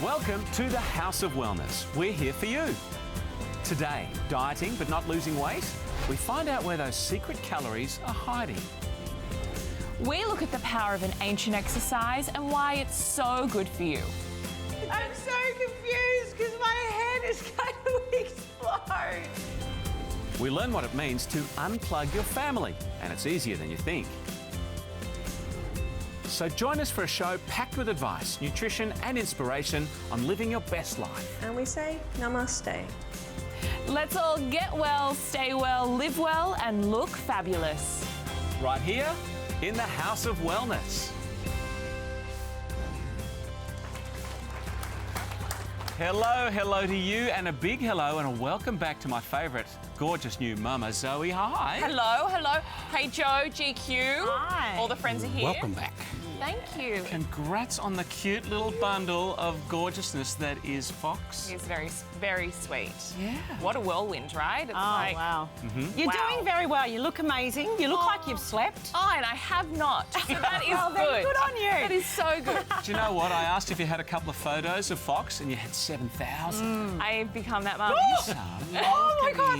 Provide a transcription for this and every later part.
Welcome to the House of Wellness. We're here for you. Today, dieting but not losing weight, we find out where those secret calories are hiding. We look at the power of an ancient exercise and why it's so good for you. I'm so confused because my head is going to explode. We learn what it means to unplug your family, and it's easier than you think. So join us for a show packed with advice, nutrition and inspiration on living your best life. And we say namaste. Let's all get well, stay well, live well and look fabulous. Right here in the House of Wellness. Hello to you, and a big hello and a welcome back to my favourite gorgeous new mama, Zoe. Hi. Hello. Hey, Joe, GQ. Hi. All the friends are here. Welcome back. Thank you. Congrats on the cute little bundle of gorgeousness that is Fox. He's very, very sweet. Yeah. What a whirlwind, right? It's Wow. You're doing very well. You look amazing. You look like you've slept. Oh, and I have not. So that is Well, then, good. good on you. That is so good. Do you know what? I asked if you had a couple of photos of Fox and you had 7,000. I've become that mum. Oh, my God.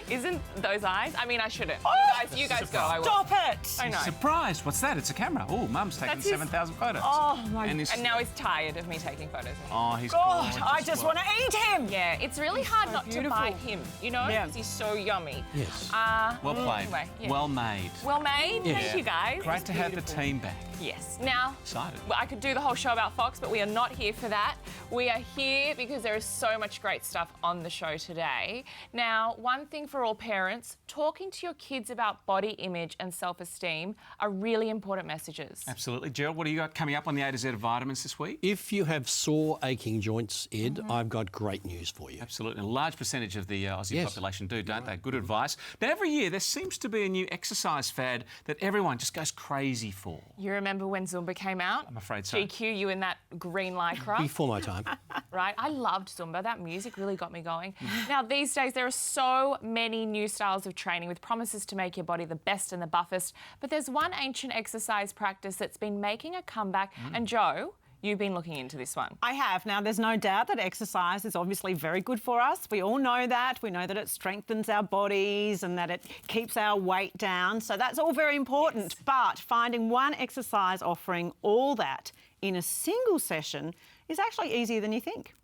Isn't those eyes? I mean, I shouldn't. Oh, you guys go. I will. Stop it. I know. Surprised. What's that? It's a camera. Oh, Mum's taken That's his- 7,000 photos. Oh, my and, And now he's tired of me taking photos of him. oh, he's God, gorgeous. I just want to eat him. Yeah, it's really hard so not beautiful. to bite him, you know, Yeah. because he's so yummy. Yes. Well played. Anyway, yeah. Well made. Well made. Yeah. Thank you, guys. Great to have the team back. Yes. Now, Excited. well, I could do the whole show about Fox, but we are not here for that. We are here because there is so much great stuff on the show today. Now, one thing for all parents, talking to your kids about body image and self-esteem are really important messages. Absolutely. Gerald, what do you got coming up on the A to Z of vitamins this week? If you have sore, aching joints, Ed, I've got great news for you. Absolutely. A large percentage of the Aussie Yes. population do, don't they? Good advice. Now, every year there seems to be a new exercise fad that everyone just goes crazy for. You remember when Zumba came out? I'm afraid so. GQ, you in that green lycra? Before my time. Right? I loved Zumba. That music really got me going. Now, these days, there are so many new styles of training with promises to make your body the best and the buffest. But there's one ancient exercise practice that's been making a comeback. And Joe, you've been looking into this one. I have. Now, there's no doubt that exercise is obviously very good for us. We all know that. We know that it strengthens our bodies and that it keeps our weight down. So that's all very important. But finding one exercise offering all that in a single session is actually easier than you think.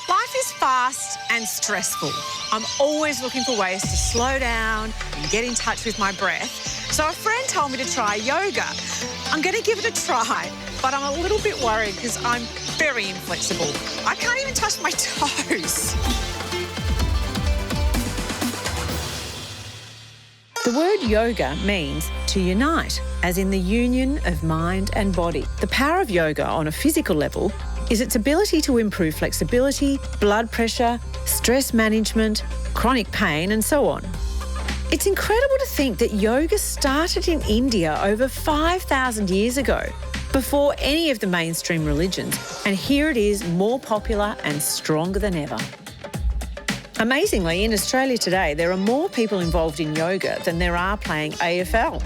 Life is fast and stressful. I'm always looking for ways to slow down and get in touch with my breath. So a friend told me to try yoga. I'm going to give it a try, but I'm a little bit worried because I'm very inflexible. I can't even touch my toes. The word yoga means to unite, as in the union of mind and body. The power of yoga on a physical level is its ability to improve flexibility, blood pressure, stress management, chronic pain, and so on. It's incredible to think that yoga started in India over 5,000 years ago, before any of the mainstream religions, and here it is more popular and stronger than ever. Amazingly, in Australia today, there are more people involved in yoga than there are playing AFL.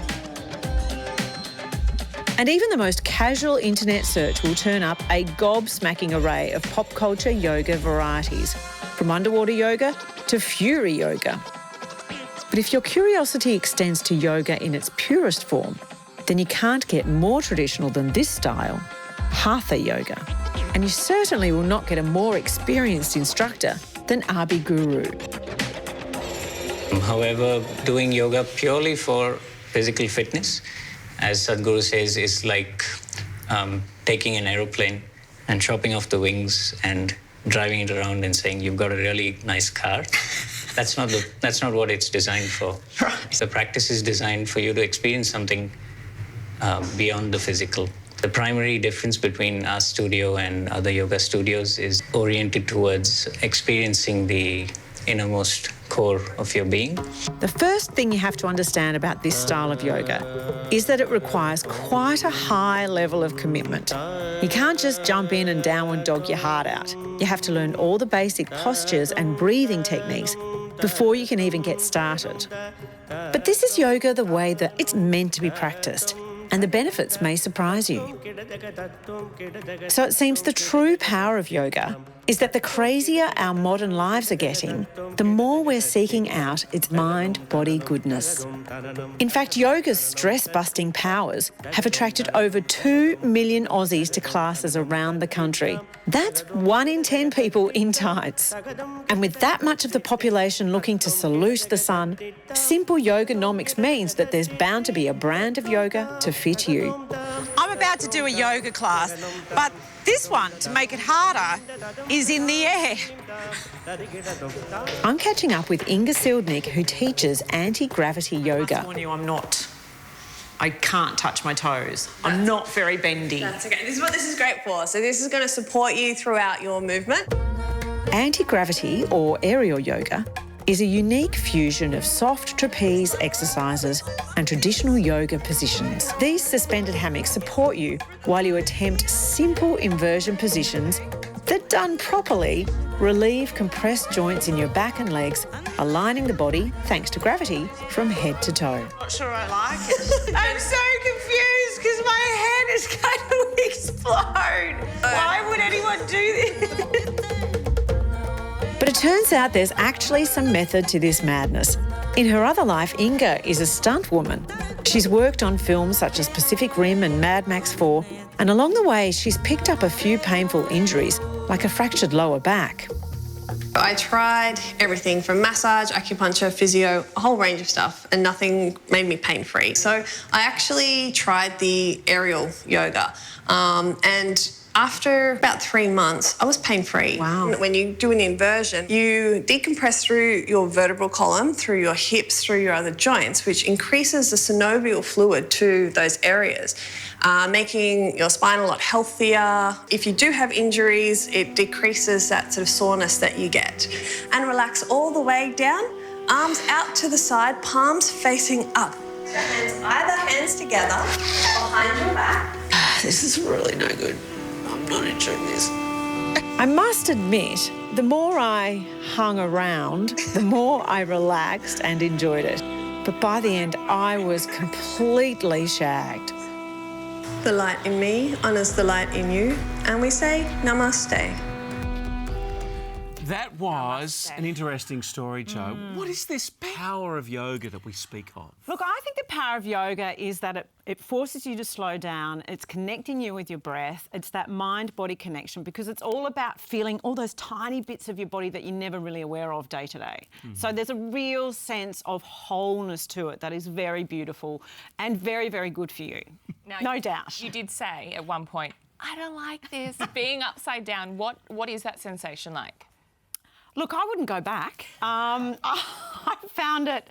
And even the most casual internet search will turn up a gobsmacking array of pop culture yoga varieties, from underwater yoga to fury yoga. But if your curiosity extends to yoga in its purest form, then you can't get more traditional than this style, Hatha yoga. And you certainly will not get a more experienced instructor than Abi Guru. However, doing yoga purely for physical fitness, as Sadhguru says, is like taking an aeroplane and chopping off the wings and driving it around and saying you've got a really nice car. That's not what it's designed for. Right. The practice is designed for you to experience something beyond the physical. The primary difference between our studio and other yoga studios is oriented towards experiencing the innermost core of your being. The first thing you have to understand about this style of yoga is that it requires quite a high level of commitment. You can't just jump in and downward dog your heart out. You have to learn all the basic postures and breathing techniques before you can even get started. But this is yoga the way that it's meant to be practiced. and the benefits may surprise you. So it seems the true power of yoga is that the crazier our modern lives are getting, the more we're seeking out its mind-body goodness. In fact, yoga's stress-busting powers have attracted over 2 million Aussies to classes around the country. That's 1 in 10 people in tights. And with that much of the population looking to salute the sun, simple yoganomics means that there's bound to be a brand of yoga to fit you. I'm about to do a yoga class, but this one, to make it harder, is in the air. I'm catching up with Inga Sildnik, who teaches anti-gravity yoga. I warn you, I can't touch my toes. I'm not very bendy. That's okay. This is what this is great for. So this is going to support you throughout your movement. Anti-gravity, or aerial yoga, is a unique fusion of soft trapeze exercises and traditional yoga positions. These suspended hammocks support you while you attempt simple inversion positions that, done properly, relieve compressed joints in your back and legs, aligning the body, thanks to gravity, from head to toe. Not sure I like it. I'm so confused because my head is going to explode. Why would anyone do this? But it turns out there's actually some method to this madness. In her other life, Inga is a stunt woman. She's worked on films such as Pacific Rim and Mad Max 4, and along the way she's picked up a few painful injuries, like a fractured lower back. I tried everything from massage, acupuncture, physio, a whole range of stuff, and nothing made me pain-free. So I actually tried the aerial yoga, and after about 3 months, I was pain-free. Wow. When you do an inversion, you decompress through your vertebral column, through your hips, through your other joints, which increases the synovial fluid to those areas, making your spine a lot healthier. If you do have injuries, it decreases that sort of soreness that you get. And relax all the way down, arms out to the side, palms facing up. So either hands together, behind your back. This is really no good. I'm not enjoying this. I must admit, the more I hung around, the more I relaxed and enjoyed it. But by the end, I was completely shagged. The light in me honours the light in you, and we say namaste. That was an interesting story, Jo. What is this power of yoga that we speak of? Look, I think the power of yoga is that it forces you to slow down. It's connecting you with your breath. It's that mind-body connection, because it's all about feeling all those tiny bits of your body that you're never really aware of day to day. So there's a real sense of wholeness to it that is very beautiful and very, very good for you. Now, no doubt. You did say at one point, I don't like this. Being upside down, what is that sensation like? Look, I wouldn't go back. I found it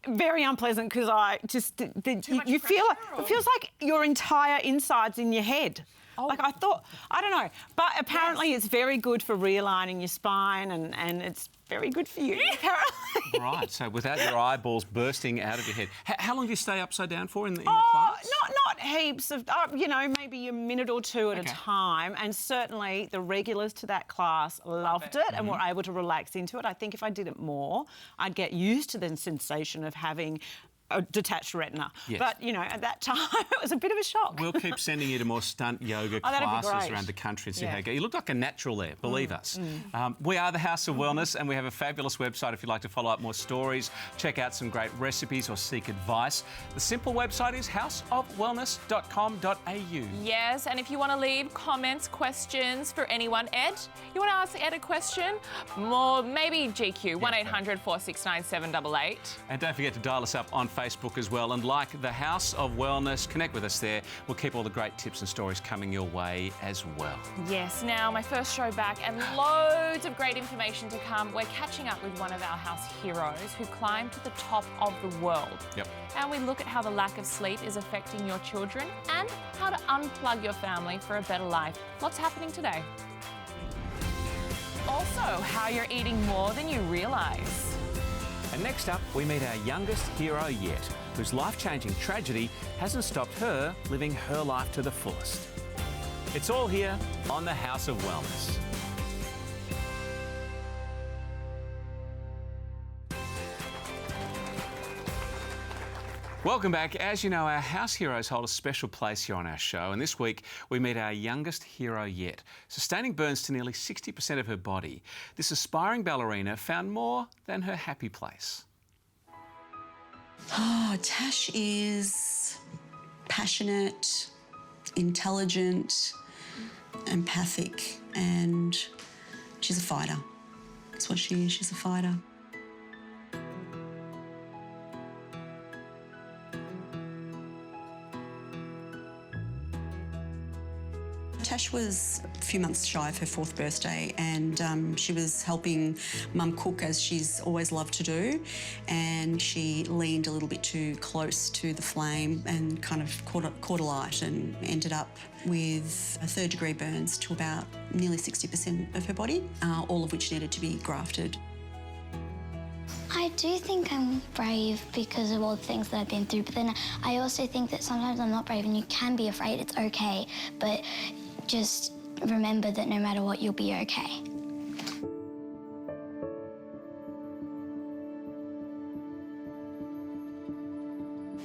very unpleasant because I just you feel it feels like your entire insides in your head. Oh. Like I thought, I don't know, but apparently it's very good for realigning your spine and it's very good for you. Apparently. Right, so without your eyeballs bursting out of your head. How long do you stay upside down for in the class? Not heaps of, maybe a minute or two at a time. And certainly the regulars to that class loved it and were able to relax into it. I think if I did it more, I'd get used to the sensation of having a detached retina. Yes. But, at that time, it was a bit of a shock. We'll keep sending you to more stunt yoga classes around the country and see how you go. You look like a natural there, believe us. We are the House of Wellness, and we have a fabulous website if you'd like to follow up more stories, check out some great recipes or seek advice. The simple website is houseofwellness.com.au. Yes, and if you want to leave comments, questions for anyone, Ed, you want to ask Ed a question? More, maybe GQ, 1800 469 788. And don't forget to dial us up on Facebook as well, and like the House of Wellness, connect with us there. We'll keep all the great tips and stories coming your way as well. Yes, now my first show back and loads of great information to come. We're catching up with one of our house heroes who climbed to the top of the world. Yep. And we look at how the lack of sleep is affecting your children and how to unplug your family for a better life. Lots happening today. Also, how you're eating more than you realise. And next up, we meet our youngest hero yet, whose life-changing tragedy hasn't stopped her living her life to the fullest. It's all here on the House of Wellness. Welcome back. As you know, our house heroes hold a special place here on our show, and this week we meet our youngest hero yet. Sustaining burns to nearly 60% of her body, this aspiring ballerina found more than her happy place. Oh, Tash is passionate, intelligent, empathic, and she's a fighter. That's what she is, she's a fighter. Tash was a few months shy of her 4th birthday, and she was helping Mum cook, as she's always loved to do, and she leaned a little bit too close to the flame and kind of caught a light and ended up with 3rd-degree burns to about nearly 60% of her body, all of which needed to be grafted. I do think I'm brave because of all the things that I've been through, but then I also think that sometimes I'm not brave and you can be afraid, it's okay, but just remember that no matter what, you'll be okay.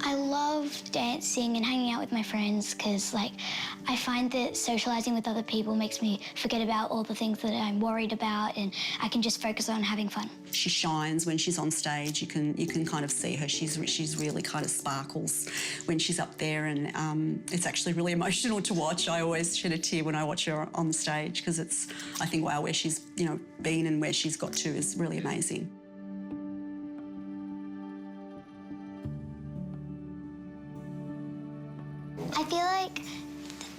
I love dancing and hanging out with my friends because, like, I find that socialising with other people makes me forget about all the things that I'm worried about, and I can just focus on having fun. She shines when she's on stage. You can kind of see her. She's really kind of sparkles when she's up there, and it's actually really emotional to watch. I always shed a tear when I watch her on the stage because I think, wow, where she's been and where she's got to is really amazing. I feel like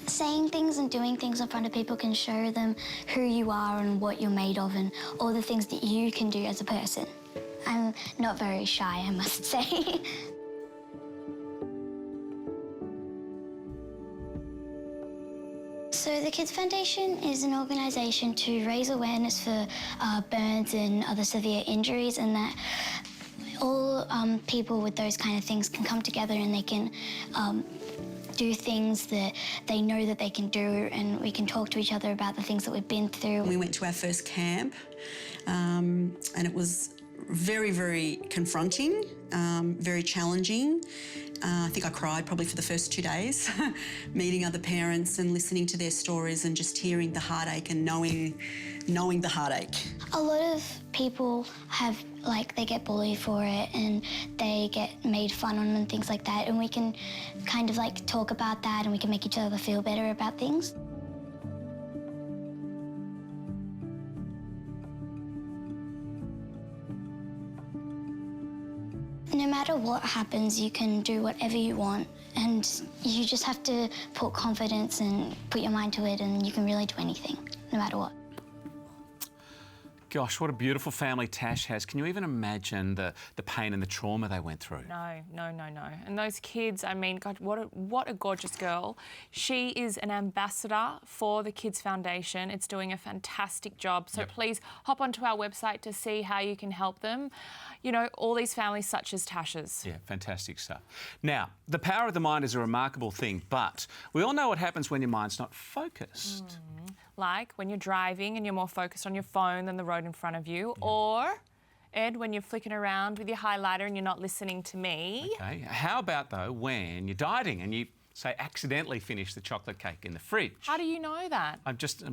saying things and doing things in front of people can show them who you are and what you're made of and all the things that you can do as a person. I'm not very shy, I must say. So the Kids Foundation is an organisation to raise awareness for burns and other severe injuries, and that all people with those kind of things can come together and they can do things that they know that they can do, and we can talk to each other about the things that we've been through. We went to our first camp and it was very, very confronting, very challenging. I think I cried probably for the first 2 days, meeting other parents and listening to their stories and just hearing the heartache and knowing the heartache. A lot of people have, they get bullied for it and they get made fun on and things like that, and we can kind of talk about that and we can make each other feel better about things. No matter what happens, you can do whatever you want, and you just have to put confidence and put your mind to it, and you can really do anything, no matter what. Gosh, what a beautiful family Tash has. Can you even imagine the pain and the trauma they went through? No. And those kids, I mean, God, what a gorgeous girl. She is an ambassador for the Kids Foundation. It's doing a fantastic job. So please hop onto our website to see how you can help them. All these families such as Tash's. Yeah, fantastic stuff. Now, the power of the mind is a remarkable thing, but we all know what happens when your mind's not focused. Like when you're driving and you're more focused on your phone than the road in front of you, or, Ed, when you're flicking around with your highlighter and you're not listening to me. Okay. How about, though, when you're dieting and you, say, accidentally finish the chocolate cake in the fridge? How do you know that? I'm just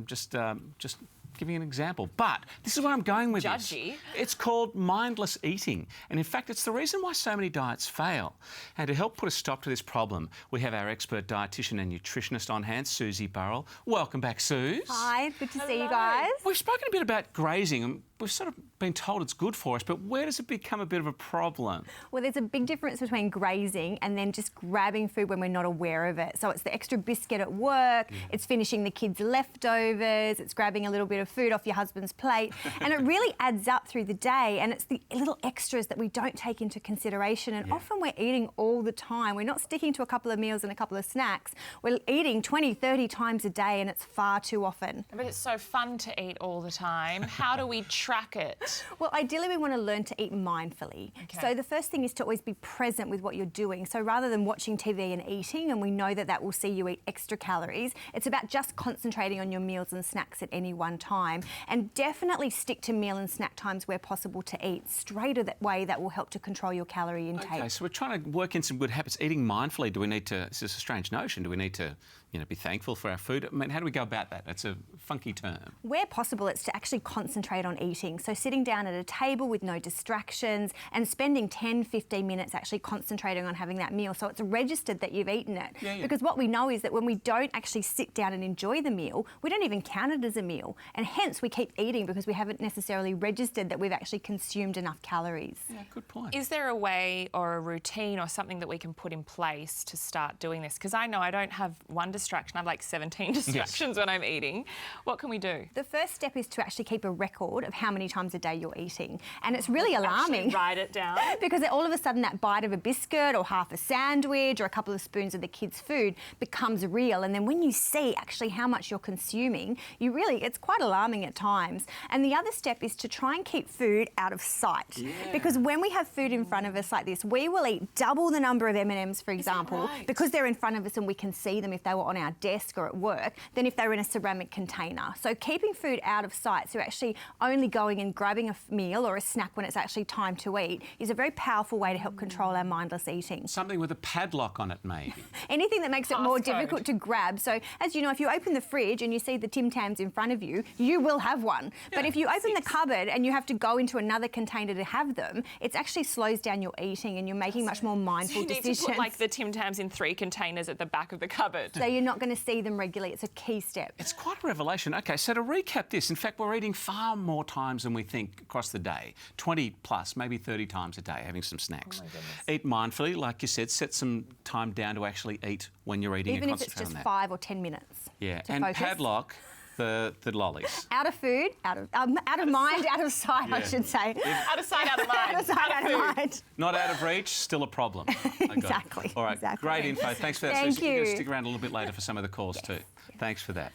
giving an example. But this is where I'm going with Judgy. this. It's called mindless eating. And in fact, it's the reason why so many diets fail. And to help put a stop to this problem, we have our expert dietitian and nutritionist on hand, Susie Burrell. Welcome back, Suze. Hi, good to see you guys. We've spoken a bit about grazing, and we've sort of been told it's good for us, but where does it become a bit of a problem? Well, there's a big difference between grazing and then just grabbing food when we're not aware of it. So it's the extra biscuit at work, it's finishing the kids' leftovers, it's grabbing a little bit of food off your husband's plate, and it really adds up through the day, and it's the little extras that we don't take into consideration, and often we're eating all the time. We're not sticking to a couple of meals and a couple of snacks. We're eating 20, 30 times a day, and it's far too often. But it's so fun to eat all the time. How do we track it? habits? Well, ideally we want to learn to eat mindfully. Okay. So the first thing is to always be present with what you're doing. So rather than watching TV and eating, and we know that that will see you eat extra calories, it's about just concentrating on your meals and snacks at any one time. And definitely stick to meal and snack times where possible to eat. Straight away, that will help to control your calorie intake. Okay, so we're trying to work in some good habits. Eating mindfully, do we need to, is this a strange notion, do we need to, you know, be thankful for our food? I mean, how do we go about that? That's a funky term. Where possible, it's to actually concentrate on eating. So sitting down at a table with no distractions and spending 10, 15 minutes actually concentrating on having that meal. So it's registered that you've eaten it. Yeah. Because what we know is that when we don't actually sit down and enjoy the meal, we don't even count it as a meal. And hence we keep eating because we haven't necessarily registered that we've actually consumed enough calories. Yeah, good point. Is there a way or a routine or something that we can put in place to start doing this? Because I know I don't have one distraction, I have like 17 distractions when I'm eating. What can we do? The first step is to actually keep a record of how many times a day you're eating. And it's really alarming. Actually write it down. Because all of a sudden that bite of a biscuit or half a sandwich or a couple of spoons of the kids' food becomes real. And then when you see actually how much you're consuming, it's quite alarming at times. And the other step is to try and keep food out of sight. Yeah. Because when we have food in front of us like this, we will eat double the number of M&Ms, for example, right? because they're in front of us and we can see them if they were on our desk or at work, than if they were in a ceramic container. So keeping food out of sight, so actually only going and grabbing a meal or a snack when it's actually time to eat, is a very powerful way to help control our mindless eating. Something with a padlock on it, maybe. Anything that makes it more difficult to grab. So, as you know, if you open the fridge and you see the Tim Tams in front of you, you will have one. But if you open the cupboard and you have to go into another container to have them, it actually slows down your eating and you're making much more mindful You need decisions. to put like the Tim Tams in 3 containers at the back of the cupboard. So you're not going to see them regularly. It's a key step. It's quite a revelation. Okay, so to recap this, in fact, we're eating far more times than we think across the day. 20 plus, maybe 30 times a day, having some snacks. Oh my goodness. Eat mindfully, like you said, set some time down to actually eat when you're eating Even and if it's concentrate just on that. 5 or 10 minutes. Yeah, to and focus. padlock the lollies. Out of food, out of mind, out of sight, I should say. Out of sight, out of mind. Out of sight, out of mind. Not out of reach, still a problem. Exactly. All right, exactly. great info. Thanks for that. Thank Susie. You're going to you. stick around a little bit later for some of the calls too. Thanks for that.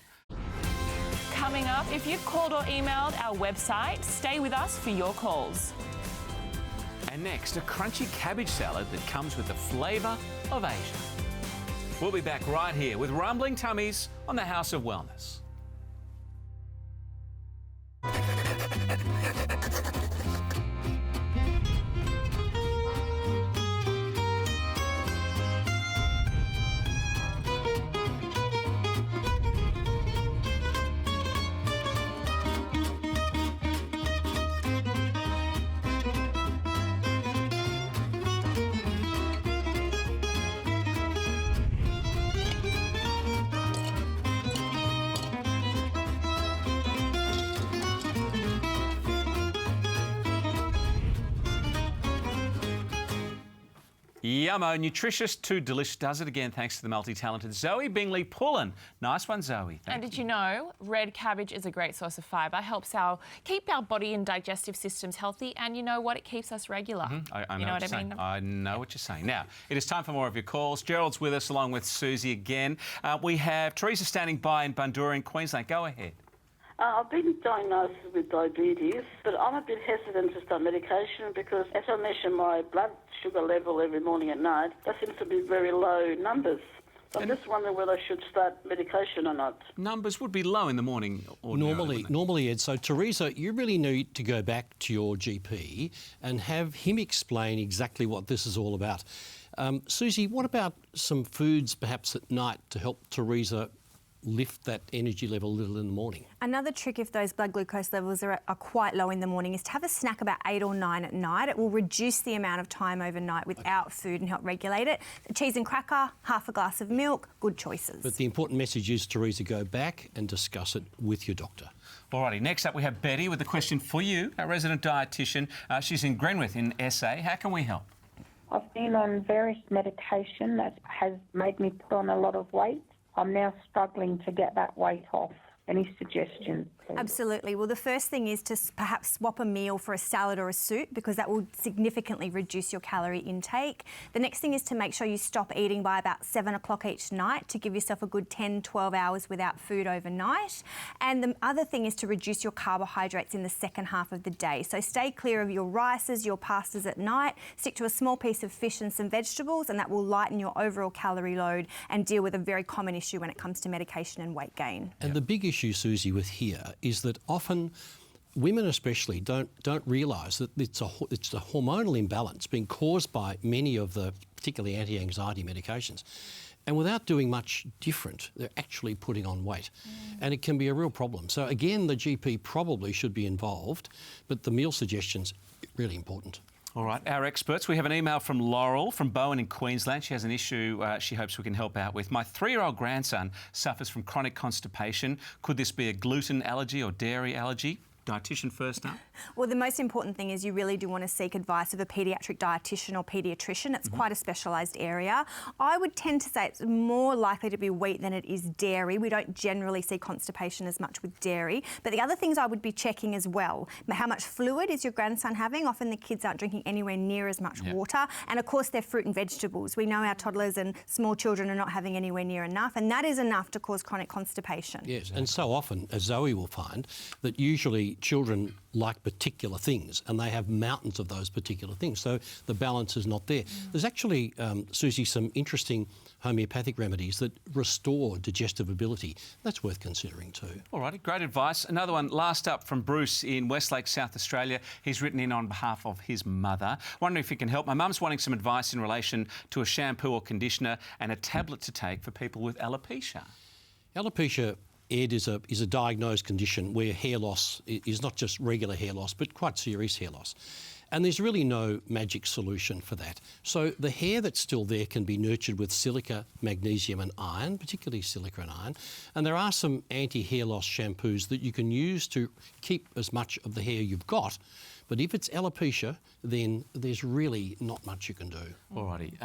Coming up, if you've called or emailed our website, stay with us for your calls. And next, a crunchy cabbage salad that comes with the flavour of Asia. We'll be back right here with Rumbling Tummies on the House of Wellness. Yummo, nutritious to delicious. Does it again thanks to the multi-talented Zoe Bingley-Pullen. Nice one, Zoe. And did you know red cabbage is a great source of fibre, helps keep our body and digestive systems healthy, and you know what? It keeps us regular. I you know what I mean? I know what you're saying. Now, it is time for more of your calls. Gerald's with us along with Susie again. We have Teresa standing by in Bundoora in Queensland. Go ahead. I've been diagnosed with diabetes, but I'm a bit hesitant to start medication because as I measure my blood sugar level every morning and night, there seems to be very low numbers. I'm just wondering whether I should start medication or not. Numbers would be low in the morning ordinarily. Normally, Ed. So, Teresa, you really need to go back to your GP and have him explain exactly what this is all about. Susie, what about some foods perhaps at night to help Teresa lift that energy level a little in the morning? Another trick if those blood glucose levels are quite low in the morning is to have a snack about 8 or 9 at night. It will reduce the amount of time overnight without food and help regulate it. The cheese and cracker, half a glass of milk, good choices. But the important message is, Teresa, go back and discuss it with your doctor. Alrighty, next up we have Betty with a question for you, our resident dietitian. She's in Grenwith in SA. How can we help? I've been on various medication that has made me put on a lot of weight. I'm now struggling to get that weight off. Any suggestions, please? please? Absolutely. Well, the first thing is to perhaps swap a meal for a salad or a soup, because that will significantly reduce your calorie intake. The next thing is to make sure you stop eating by about 7 o'clock each night to give yourself a good 10, 12 hours without food overnight. And the other thing is to reduce your carbohydrates in the second half of the day. So stay clear of your rices, your pastas at night. Stick to a small piece of fish and some vegetables, and that will lighten your overall calorie load and deal with a very common issue when it comes to medication and weight gain. And the big issue, Susie, with here is that often women especially don't realise that it's a hormonal imbalance being caused by many of the particularly anti-anxiety medications. And without doing much different, they're actually putting on weight. And it can be a real problem. So again, the GP probably should be involved, but the meal suggestions really important. All right, our experts. We have an email from Laurel from Bowen in Queensland. She has an issue she hopes we can help out with. My 3-year-old grandson suffers from chronic constipation. Could this be a gluten allergy or dairy allergy? Dietitian first up. Well, the most important thing is you really do want to seek advice of a paediatric dietitian or paediatrician. It's quite a specialised area. I would tend to say it's more likely to be wheat than it is dairy. We don't generally see constipation as much with dairy. But the other things I would be checking as well, how much fluid is your grandson having? Often the kids aren't drinking anywhere near as much water. And of course, they're fruit and vegetables. We know our toddlers and small children are not having anywhere near enough, and that is enough to cause chronic constipation. Yes, and so often, as Zoe will find, that usually children like particular things and they have mountains of those particular things, so the balance is not there. There's actually, Susie, some interesting homeopathic remedies that restore digestive ability. That's worth considering too. All right, great advice. Another one, last up from Bruce in Westlake, South Australia. He's written in on behalf of his mother. Wondering if he can help. My mum's wanting some advice in relation to a shampoo or conditioner and a tablet to take for people with alopecia. Alopecia, Ed, is a diagnosed condition where hair loss is not just regular hair loss, but quite serious hair loss. And there's really no magic solution for that. So the hair that's still there can be nurtured with silica, magnesium and iron, particularly silica and iron. And there are some anti-hair loss shampoos that you can use to keep as much of the hair you've got. But if it's alopecia, then there's really not much you can do. All righty.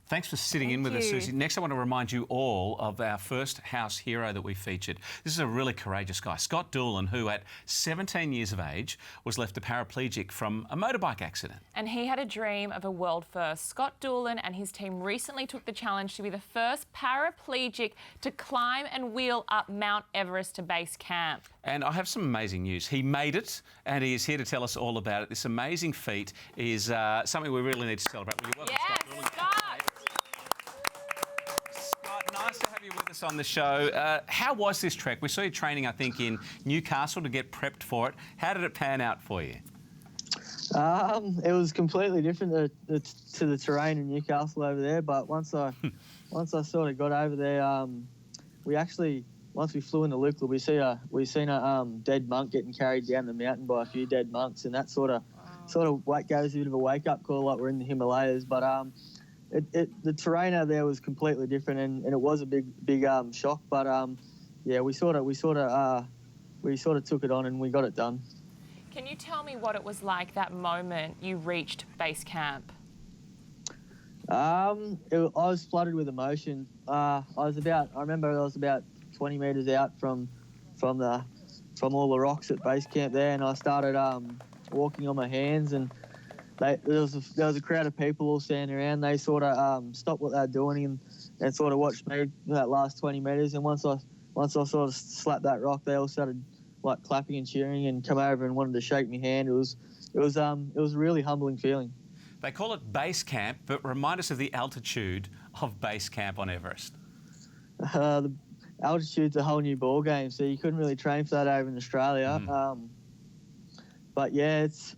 Thanks for sitting in with us, Susie. Next, I want to remind you all of our first house hero that we featured. This is a really courageous guy, Scott Doolan, who at 17 years of age was left a paraplegic from a motorbike accident. And he had a dream of a world first. Scott Doolan and his team recently took the challenge to be the first paraplegic to climb and wheel up Mount Everest to base camp. And I have some amazing news. He made it, and he is here to tell us all about it. This amazing feat is something we really need to celebrate. Will you welcome Scott Doolan? Scott! Nice to have you with us on the show. How was this trek? We saw you training, I think, in Newcastle to get prepped for it. How did it pan out for you? It was completely different to the terrain in Newcastle over there. But once I sort of got over there, once we flew into Quigley, we seen a dead monk getting carried down the mountain by a few dead monks, and that sort of gave us a bit of a wake up call, like we're in the Himalayas. But the terrain out there was completely different, and it was a big shock. But we sort of took it on and we got it done. Can you tell me what it was like that moment you reached base camp? I was flooded with emotion. I remember I was about 20 metres out from all the rocks at base camp there, and I started walking on my hands, and there was a crowd of people all standing around. They sort of stopped what they were doing and sort of watched me that last 20 metres. And once I sort of slapped that rock, they all started like clapping and cheering and come over and wanted to shake my hand. It was a really humbling feeling. They call it base camp, but remind us of the altitude of base camp on Everest. The altitude's a whole new ball game, so you couldn't really train for that over in Australia. But yeah, it's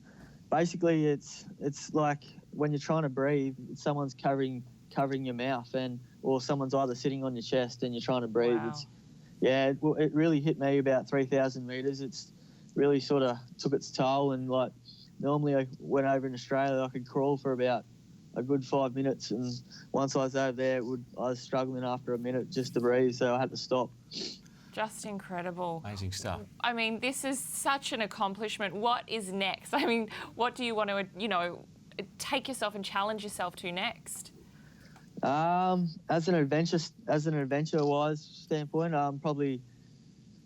like when you're trying to breathe, someone's covering your mouth, or someone's either sitting on your chest and you're trying to breathe. Wow. It really hit me about 3,000 metres. It's really sort of took its toll, and like normally I went over in Australia, I could crawl for about a good 5 minutes, and once I was over there, I was struggling after a minute just to breathe, so I had to stop. Just incredible. Amazing stuff. I mean, this is such an accomplishment. What is next? I mean, what do you want to, take yourself and challenge yourself to next? As an adventure-wise standpoint, probably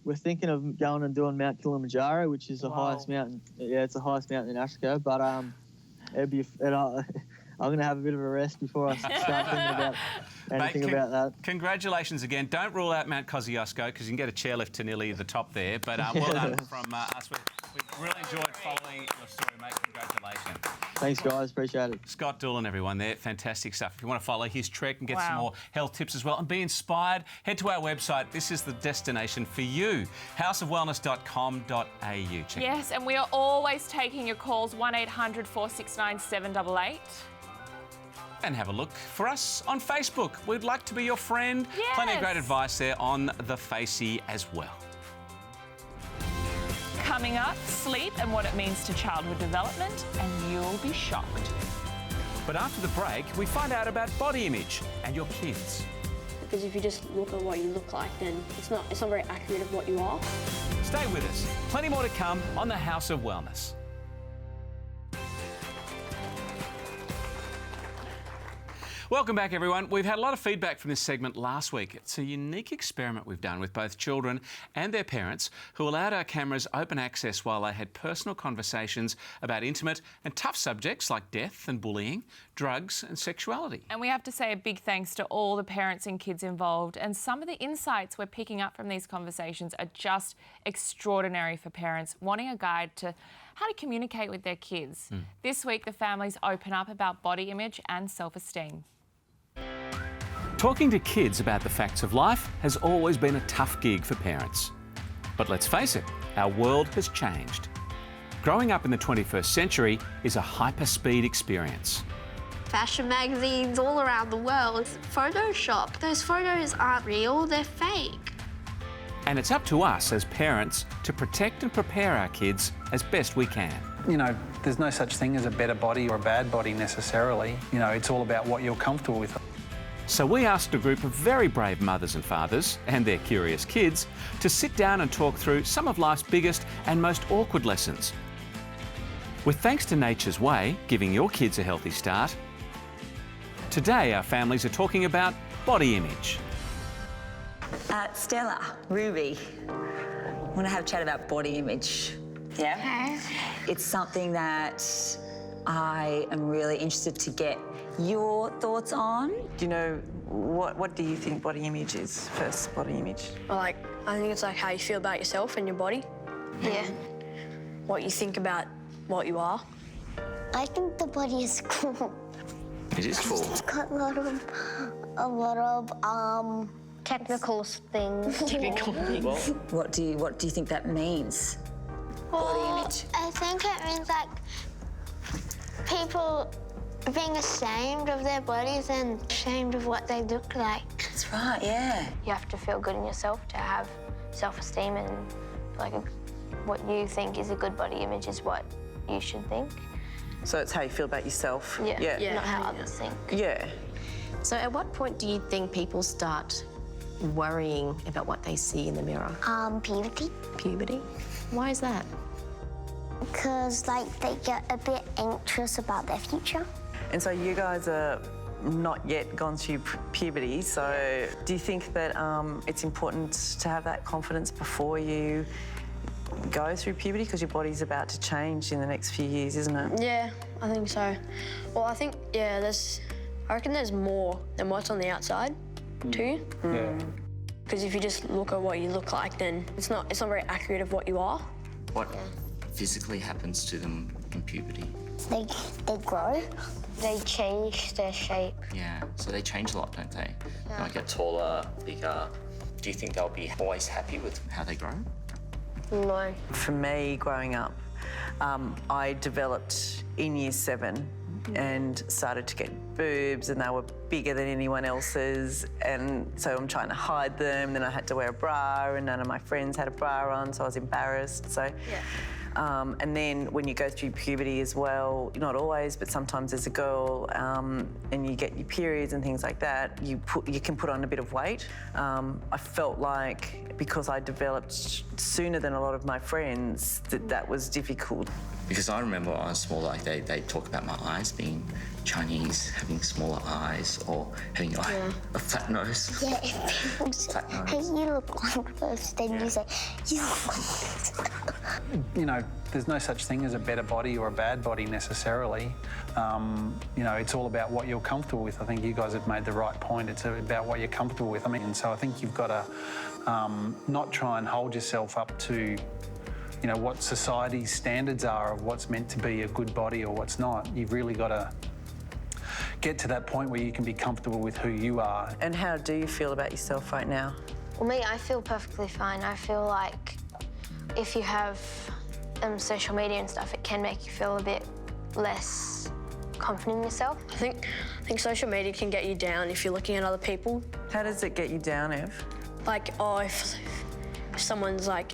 we're thinking of going and doing Mount Kilimanjaro, which is the highest mountain. Yeah, it's the highest mountain in Africa. But I'm going to have a bit of a rest before I start thinking about anything about that. Congratulations again. Don't rule out Mount Kosciuszko because you can get a chairlift to nearly the top there. But well done from us. We've really enjoyed following your story, mate. Congratulations. Thanks, guys. Appreciate it. Scott Doolan, everyone there. Fantastic stuff. If you want to follow his trek and get some more health tips as well and be inspired, head to our website. This is the destination for you, houseofwellness.com.au. Yes, and we are always taking your calls, 1800 469 788. And have a look for us on Facebook. We'd like to be your friend. Yes. Plenty of great advice there on the Facey as well. Coming up, sleep and what it means to childhood development, and you'll be shocked. But after the break, we find out about body image and your kids. Because if you just look at what you look like, then it's not very accurate of what you are. Stay with us. Plenty more to come on the House of Wellness. Welcome back, everyone. We've had a lot of feedback from this segment last week. It's a unique experiment we've done with both children and their parents who allowed our cameras open access while they had personal conversations about intimate and tough subjects like death and bullying, drugs and sexuality. And we have to say a big thanks to all the parents and kids involved. And some of the insights we're picking up from these conversations are just extraordinary for parents wanting a guide to how to communicate with their kids. This week, the families open up about body image and self-esteem. Talking to kids about the facts of life has always been a tough gig for parents. But let's face it, our world has changed. Growing up in the 21st century is a hyper-speed experience. Fashion magazines all around the world. Photoshop. Those photos aren't real, they're fake. And it's up to us as parents to protect and prepare our kids as best we can. You know, there's no such thing as a better body or a bad body necessarily. You know, it's all about what you're comfortable with. So we asked a group of very brave mothers and fathers and their curious kids to sit down and talk through some of life's biggest and most awkward lessons. With Thanks to Nature's Way, giving your kids a healthy start, today our families are talking about body image. Stella, Ruby, I want to have a chat about body image. Yeah? Okay. It's something that I am really interested to get your thoughts on. Do you know, what do you think body image is, first body image? Well, I think it's like how you feel about yourself and your body. Yeah. What you think about what you are. I think the body is cool. It is cool. It's got a lot of technical things. Technical things. Well, what do you think that means? Body image. I think it means like people being ashamed of their bodies and ashamed of what they look like. That's right, yeah. You have to feel good in yourself to have self-esteem, and like what you think is a good body image is what you should think. So it's how you feel about yourself? Yeah. Not how others think. Yeah. So at what point do you think people start worrying about what they see in the mirror? Puberty. Puberty? Why is that? Because like they get a bit anxious about their future. And so you guys are not yet gone through puberty, so do you think that it's important to have that confidence before you go through puberty, because your body's about to change in the next few years, isn't it? Yeah, I think so. Well, I think, I reckon there's more than what's on the outside, too. Yeah. Because if you just look at what you look like, then it's not very accurate of what you are. What physically happens to them in puberty? They grow. They change their shape. Yeah, so they change a lot, don't they? They might get taller, bigger. Do you think they'll be always happy with how they grow? No. For me, growing up, I developed in year 7 and started to get boobs, and they were bigger than anyone else's, and so I'm trying to hide them. Then I had to wear a bra, and none of my friends had a bra on, so I was embarrassed. So And then when you go through puberty as well, not always, but sometimes as a girl, and you get your periods and things like that, you can put on a bit of weight. I felt like because I developed sooner than a lot of my friends, that was difficult. Because I remember when I was small, like they talk about my eyes being Chinese, having smaller eyes, or having a flat nose. Yeah, if people say, hey, you look like this, then you say, you look like this. You know, there's no such thing as a better body or a bad body necessarily. You know, it's all about what you're comfortable with. I think you guys have made the right point. It's about what you're comfortable with. I mean, and so I think you've got to not try and hold yourself up to, you know, what society's standards are of what's meant to be a good body or what's not. You've really got to get to that point where you can be comfortable with who you are. And how do you feel about yourself right now? Well, me, I feel perfectly fine. I feel like if you have social media and stuff, it can make you feel a bit less confident in yourself. I think social media can get you down if you're looking at other people. How does it get you down, Ev? Like, oh, if someone's like,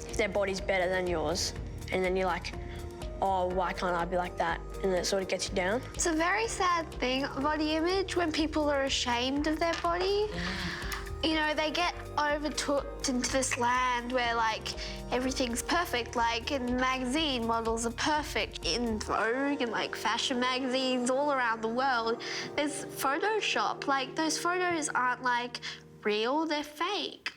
if their body's better than yours, and then you're like, oh, why can't I be like that? And then it sort of gets you down. It's a very sad thing, body image, when people are ashamed of their body. You know, they get overtooked into this land where, like, everything's perfect. Like, in magazine, models are perfect. In Vogue and, like, fashion magazines all around the world, there's Photoshop. Like, those photos aren't, like, real, they're fake.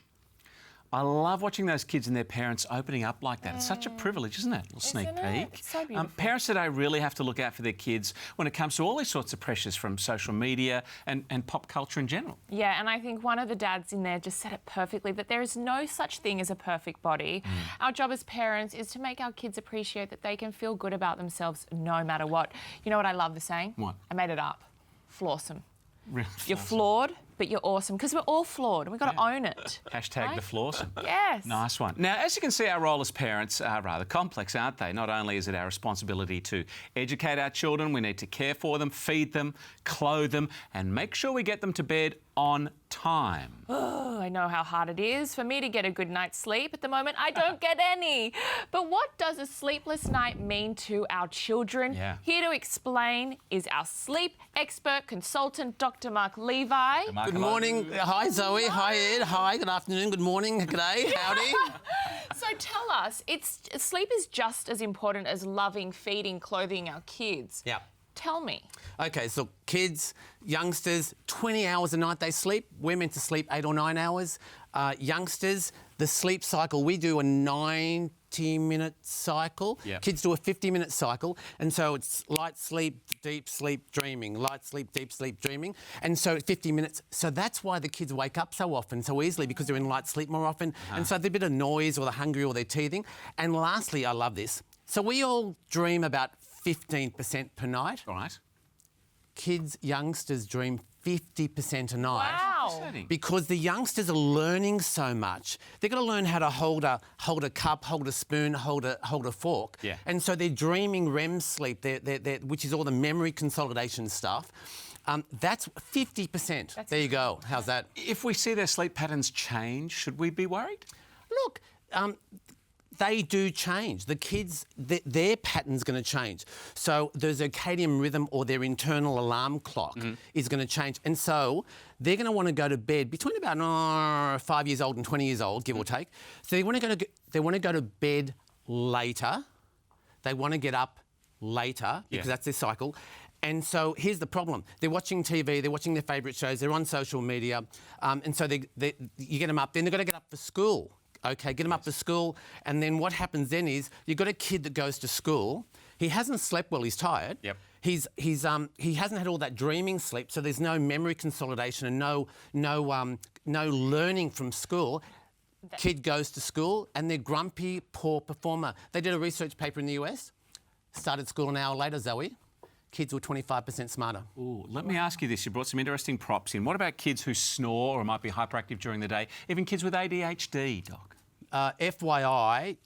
I love watching those kids and their parents opening up like that. It's such a privilege, isn't it? A little sneak peek. It's so beautiful. Parents today really have to look out for their kids when it comes to all these sorts of pressures from social media and pop culture in general. Yeah, and I think one of the dads in there just said it perfectly, that there is no such thing as a perfect body. Our job as parents is to make our kids appreciate that they can feel good about themselves no matter what. You know what I love the saying? What? I made it up. Flawsome. Really? You're flawed, but you're awesome, because we're all flawed and we've got to own it. Hashtag the flawsome. Yes. Nice one. Now, as you can see, our role as parents are rather complex, aren't they? Not only is it our responsibility to educate our children, we need to care for them, feed them, clothe them, and make sure we get them to bed on time. Oh, I know how hard it is for me to get a good night's sleep. At the moment, I don't get any. But what does a sleepless night mean to our children? Yeah. Here to explain is our sleep expert consultant, Dr Mark Levi. Good morning. Hi, Zoe. Hi, Ed. Hi, good afternoon. Good morning. Good day. Howdy. So tell us, sleep is just as important as loving, feeding, clothing our kids. Yeah. Tell me. Okay, so kids, youngsters, 20 hours a night they sleep. We're meant to sleep 8 or 9 hours. Youngsters, the sleep cycle, we do a 90-minute cycle. Yep. Kids do a 50-minute cycle. And so it's light sleep, deep sleep, dreaming, light sleep, deep sleep, dreaming. And so 50 minutes. So that's why the kids wake up so often, so easily, because they're in light sleep more often. And so there's a bit of noise, or they're hungry, or they're teething. And lastly, I love this. So we all dream about 15% per night. Right. Kids, youngsters dream 50% a night. Wow. Because the youngsters are learning so much. They've got to learn how to hold a cup, hold a spoon, hold a fork. Yeah. And so they're dreaming REM sleep, which is all the memory consolidation stuff. That's 50%. There you go. How's that? If we see their sleep patterns change, should we be worried? Look, they do change. The kids, their pattern's going to change. So the circadian rhythm, or their internal alarm clock, is going to change. And so they're going to want to go to bed between about 5 years old and 20 years old, give or take. So they want to go to bed later. They want to get up later, because that's their cycle. And so here's the problem. They're watching TV, they're watching their favourite shows, they're on social media, and so you get them up. Then they've got to get up for school. Okay, get them up for school, and then what happens then is you've got a kid that goes to school. He hasn't slept well. He's tired. Yep. He hasn't had all that dreaming sleep, so there's no memory consolidation and no learning from school. Kid goes to school and they're grumpy, poor performer. They did a research paper in the US. Started school an hour later, Zoe. Kids were 25% smarter. Ooh, let me ask you this. You brought some interesting props in. What about kids who snore or might be hyperactive during the day? Even kids with ADHD, Doc? FYI,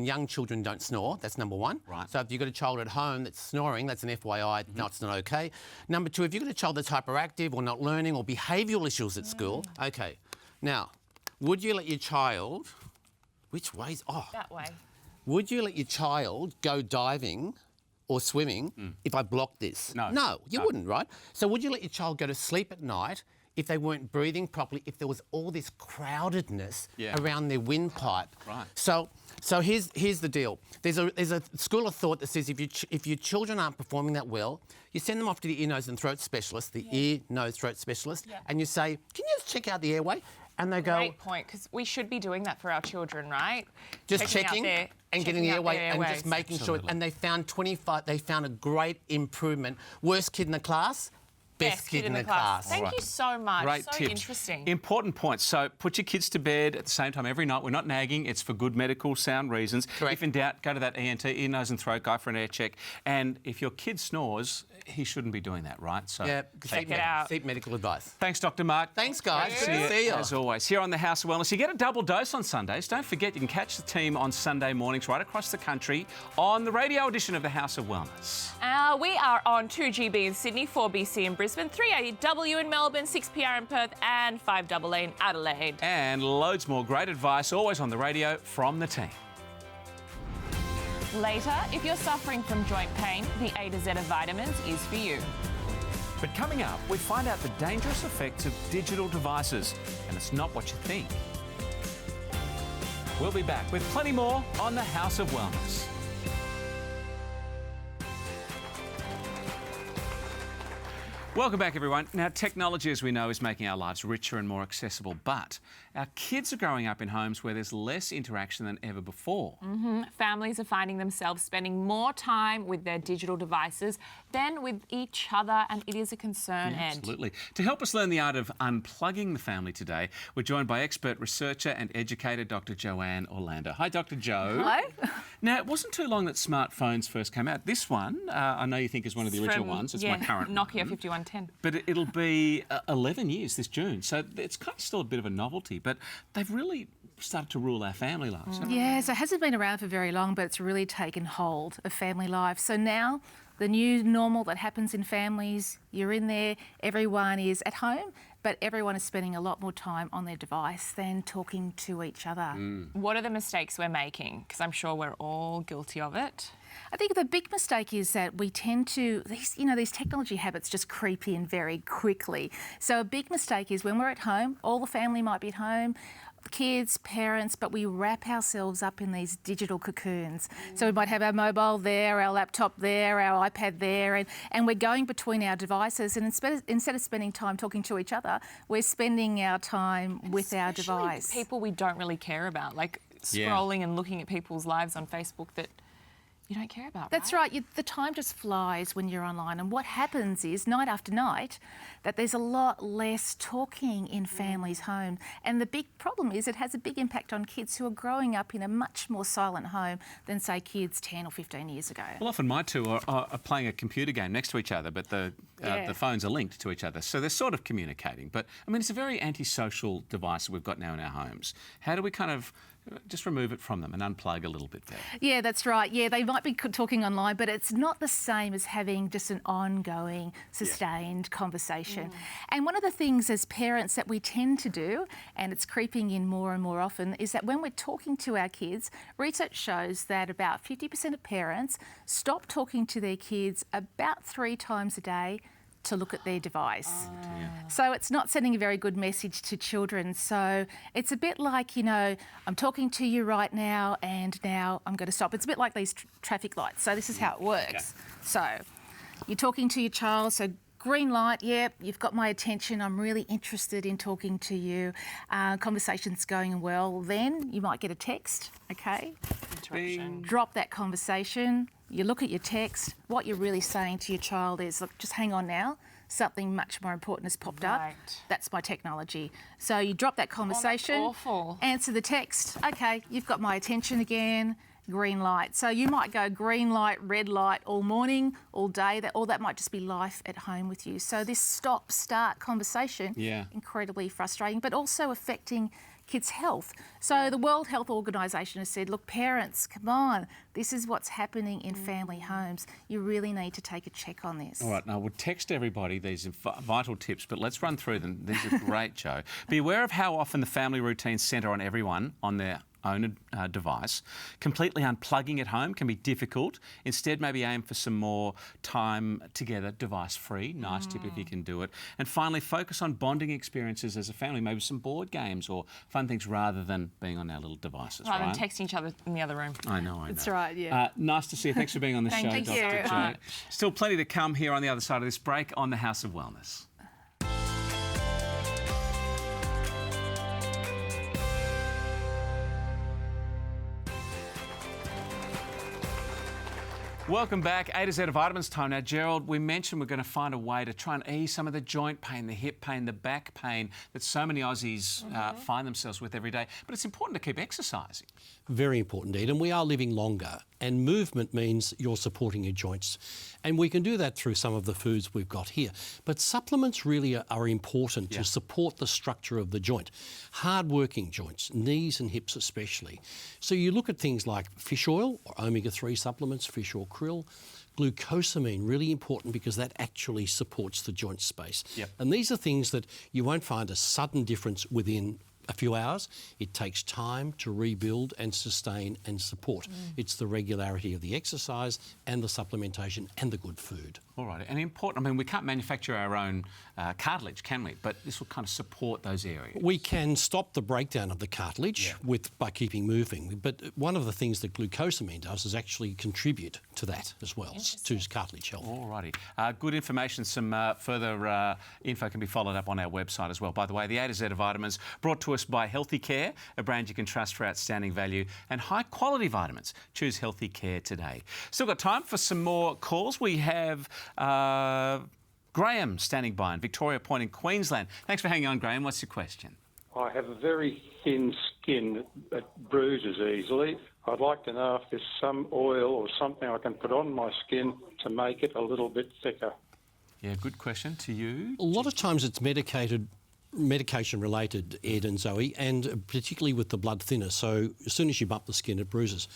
young children don't snore. That's number one. Right. So if you've got a child at home that's snoring, that's an FYI. No, it's not okay. Number two, if you've got a child that's hyperactive or not learning or behavioural issues at school, okay. Now, would you let your child... Which ways? Oh. That way. would you let your child go diving or swimming if I blocked this? No, you wouldn't, right? So would you let your child go to sleep at night if they weren't breathing properly, if there was all this crowdedness around their windpipe? Right. So here's the deal. There's a school of thought that says if your children aren't performing that well, you send them off to the ear, nose and throat specialist, ear, nose, throat specialist, and you say, can you just check out the airway? And they go... Great point, because we should be doing that for our children, right? Just checking and getting the airway and just making sure. And they found a great improvement. Worst kid in the class, best kid in the class. Thank you so much. Great so tips. Interesting. Important points. So put your kids to bed at the same time every night. We're not nagging. It's for good medical sound reasons. Correct. If in doubt, go to that ENT, ear, nose and throat guy for an air check. And if your kid snores, he shouldn't be doing that, right? So check it out. Seek medical advice. Thanks, Dr Mark. Thanks, guys. Good to see you. As always, here on the House of Wellness. You get a double dose on Sundays. Don't forget, you can catch the team on Sunday mornings right across the country on the radio edition of the House of Wellness. We are on 2GB in Sydney, 4BC in Brisbane, 3AW in Melbourne, 6PR in Perth and 5AA in Adelaide. And loads more great advice always on the radio from the team. Later, if you're suffering from joint pain, the A to Z of vitamins is for you. But coming up, we find out the dangerous effects of digital devices, and it's not what you think. We'll be back with plenty more on the House of Wellness. Welcome back, everyone. Now, technology, as we know, is making our lives richer and more accessible, but our kids are growing up in homes where there's less interaction than ever before. Families are finding themselves spending more time with their digital devices than with each other, and it is a concern, Ed. Absolutely. To help us learn the art of unplugging the family today, we're joined by expert researcher and educator Dr Joanne Orlando. Hi, Dr Jo. Hello. Now, it wasn't too long that smartphones first came out. This one, I know you think is one of the original ones. It's my current Nokia one. 5110. But it'll be 11 years this June, so it's kind of still a bit of a novelty, but they've really started to rule our family lives. haven't they? Yeah, so it hasn't been around for very long, but it's really taken hold of family life. So now the new normal that happens in families, you're in there, everyone is at home, but everyone is spending a lot more time on their device than talking to each other. What are the mistakes we're making? Because I'm sure we're all guilty of it. I think the big mistake is that we tend to, these technology habits just creep in very quickly. So a big mistake is when we're at home, all the family might be at home, kids, parents, but we wrap ourselves up in these digital cocoons. So we might have our mobile there, our laptop there, our iPad there, and we're going between our devices, and instead of spending time talking to each other, we're spending our time with our device. Especially people we don't really care about, like scrolling and looking at people's lives on Facebook that you don't care about. That's right. The time just flies when you're online, and what happens is night after night that there's a lot less talking in families' home, and the big problem is it has a big impact on kids who are growing up in a much more silent home than, say, kids 10 or 15 years ago. Well, often my two are playing a computer game next to each other, but the phones are linked to each other, so they're sort of communicating. But, I mean, it's a very antisocial device we've got now in our homes. How do we kind of just remove it from them and unplug a little bit there? Yeah, that's right. Yeah, they might be talking online, but it's not the same as having just an ongoing, sustained conversation. And one of the things as parents that we tend to do, and it's creeping in more and more often, is that when we're talking to our kids, research shows that about 50% of parents stop talking to their kids about 3 times a day to look at their device. So it's not sending a very good message to children. So it's a bit like, I'm talking to you right now and now I'm going to stop. It's a bit like these traffic lights. So this is how it works. So you're talking to your child, so green light, yep, you've got my attention, I'm really interested in talking to you, conversation's going well. Then you might get a text, okay? Interruption. Drop that conversation. You look at your text, what you're really saying to your child is, look, just hang on now, something much more important has popped up. That's my technology. So you drop that conversation, awful. Answer the text, okay, you've got my attention again, green light. So you might go green light, red light all morning, all day, or that might just be life at home with you. So this stop-start conversation, incredibly frustrating, but also affecting kids' health. So the World Health Organisation has said, look, parents, come on, this is what's happening in family homes. You really need to take a check on this. All right, now we'll text everybody these vital tips, but let's run through them. These are great, Jo. Be aware of how often the family routines centre on everyone on their own a device. Completely unplugging at home can be difficult. Instead, maybe aim for some more time together, device-free. Nice tip if you can do it. And finally, focus on bonding experiences as a family, maybe some board games or fun things rather than being on our little devices. Rather than texting each other in the other room. I know. That's right, yeah. Nice to see you. Thanks for being on the show, Thank Dr. you. Jo. Still plenty to come here on the other side of this break on the House of Wellness. Welcome back. A to Z of Vitamins time now. Gerald, we mentioned we're going to find a way to try and ease some of the joint pain, the hip pain, the back pain that so many Aussies find themselves with every day. But it's important to keep exercising. Very important, Ed, and we are living longer. And movement means you're supporting your joints. And we can do that through some of the foods we've got here. But supplements really are important to support the structure of the joint. Hard-working joints, knees and hips especially. So you look at things like fish oil or omega-3 supplements, fish or krill. Glucosamine, really important because that actually supports the joint space. And these are things that you won't find a sudden difference within a few hours. It takes time to rebuild and sustain and support. It's the regularity of the exercise and the supplementation and the good food. All right, and important, I mean, we can't manufacture our own cartilage, can we? But this will kind of support those areas. We can stop the breakdown of the cartilage by keeping moving. But one of the things that glucosamine does is actually contribute to that as well, to cartilage health. All righty. Good information. Some further info can be followed up on our website as well. By the way, the A to Z of Vitamins brought to us by Healthy Care, a brand you can trust for outstanding value and high-quality vitamins. Choose Healthy Care today. Still got time for some more calls. We have Graham standing by in Victoria Point in Queensland. Thanks for hanging on, Graham. What's your question? I have a very thin skin that bruises easily. I'd like to know if there's some oil or something I can put on my skin to make it a little bit thicker. Yeah, good question to you. A lot of times it's medication related, Ed and Zoe, and particularly with the blood thinner. So as soon as you bump the skin, it bruises.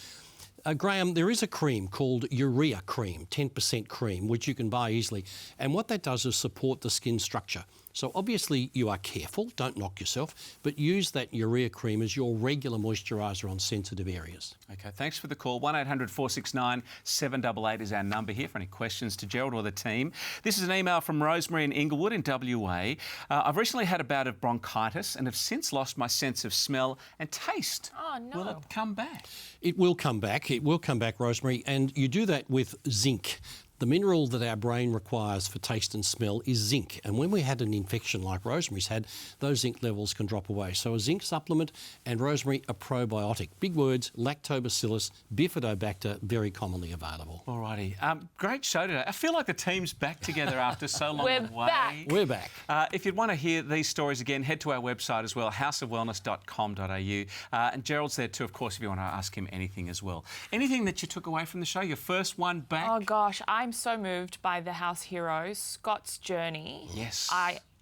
Graham, there is a cream called urea cream, 10% cream, which you can buy easily. And what that does is support the skin structure. So obviously you are careful, don't knock yourself, but use that urea cream as your regular moisturiser on sensitive areas. Okay, thanks for the call. 1800 469 788 is our number here for any questions to Gerald or the team. This is an email from Rosemary in Inglewood in WA. I've recently had a bout of bronchitis and have since lost my sense of smell and taste. Oh, no. Will it come back? It will come back. It will come back, Rosemary, and you do that with zinc. The mineral that our brain requires for taste and smell is zinc. And when we had an infection like Rosemary's had, those zinc levels can drop away. So a zinc supplement and, Rosemary, a probiotic. Big words, lactobacillus, bifidobacter, very commonly available. All righty. Great show today. I feel like the team's back together after so long We're away. back. We're back. If you'd want to hear these stories again, head to our website as well, houseofwellness.com.au. And Gerald's there too, of course, if you want to ask him anything as well. Anything that you took away from the show? Your first one back? Oh, gosh, I'm so moved by the house heroes, Scott's journey. Yes.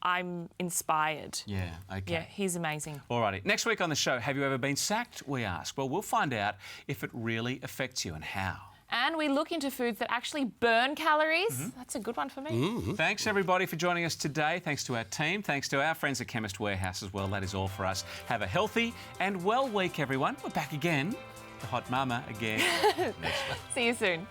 I'm inspired. Yeah, okay. Yeah, he's amazing. All righty. Next week on the show, have you ever been sacked, we ask? Well, we'll find out if it really affects you and how. And we look into foods that actually burn calories. That's a good one for me. Thanks, everybody, for joining us today. Thanks to our team. Thanks to our friends at Chemist Warehouse as well. That is all for us. Have a healthy and well week, everyone. We're back again. The hot mama again. Next week. See you soon.